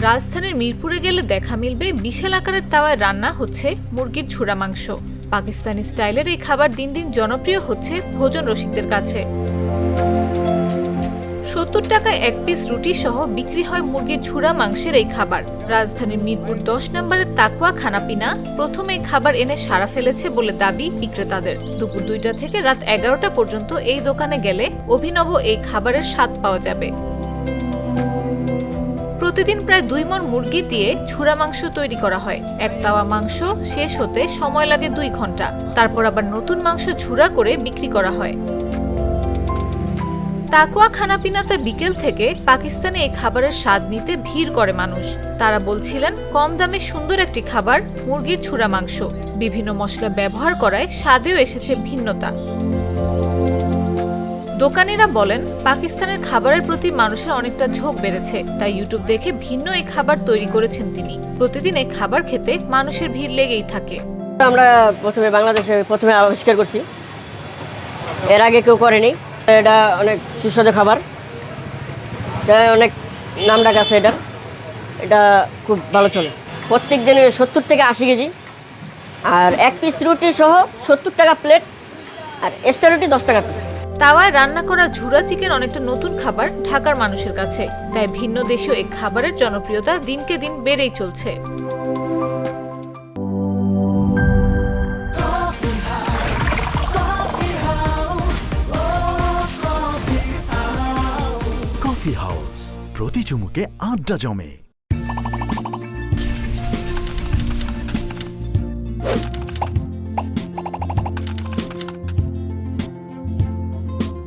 রাজধানীর মিরপুরে গেলে দেখা মিলবে বিশাল আকারের তাওয়ায় রান্না হচ্ছে মুরগির ঝুরা মাংস। পাকিস্তানি স্টাইলের এই খাবার দিন দিন জনপ্রিয় হচ্ছে ভোজন রসিকদের কাছে। ৭০ টাকায় এক পিস রুটি সহ বিক্রি হয় মুরগির ঝুরা মাংসের এই খাবার। রাজধানীর মিরপুর ১০ নম্বরের তাকুয়া খানাপিনা প্রথম এই খাবার এনে সাড়া ফেলেছে বলে দাবি বিক্রেতাদের। দুপুর ২টা থেকে রাত ১১টা পর্যন্ত এই দোকানে গেলে অভিনব এই খাবারের স্বাদ পাওয়া যাবে। প্রতিদিন প্রায় ২ মণ মুরগি দিয়ে ঝুরা মাংস তৈরি করা হয়। এক তাওয়া মাংস শেষ হতে সময় লাগে ২ ঘন্টা। তারপর আবার নতুন মাংস ঝুরা করে বিক্রি করা হয়। তাকুয়া খানাপিনাতে বিকেল থেকে পাকিস্তানে এই খাবারের স্বাদ নিতে ভিড় করে মানুষ। তারা বলছিলেন, কম দামে সুন্দর একটি খাবার মুরগির ঝুরা মাংস। বিভিন্ন মশলা ব্যবহার করায় স্বাদেও এসেছে ভিন্নতা। দোকানিরা বলেন, পাকিস্তানের খাবারের প্রতি মানুষের অনেকটা ঝোঁক বেড়েছে, তাই ইউটিউব দেখে ভিন্ন এই খাবার তৈরি করেছেন তিনি। প্রতিদিন এই খাবার খেতে মানুষের ভিড় লেগেই থাকে। আমরা বাংলাদেশে প্রথমে আবিষ্কার করছি, এর আগে কেউ করেনি। এটা অনেক সুস্বাদু খাবার, অনেক নাম ডাক আছে। এটা খুব ভালো চলে। প্রত্যেক দিনে ৭০ থেকে ৮০ কেজি, আর এক পিস রুটি সহ ৭০ টাকা প্লেট, আর এক্সট্রা রুটি ১০ টাকা পিস। তাওয়ায় রান্না করা ঝুরা চিকেন অনেকটা নতুন খাবার ঢাকার মানুষের কাছে, তাই ভিন্ন দেশীয় এই খাবারের জনপ্রিয়তা দিনকে দিন বেড়েই চলছে। কফি হাউস, প্রতি চুমুকে আড্ডা জমে।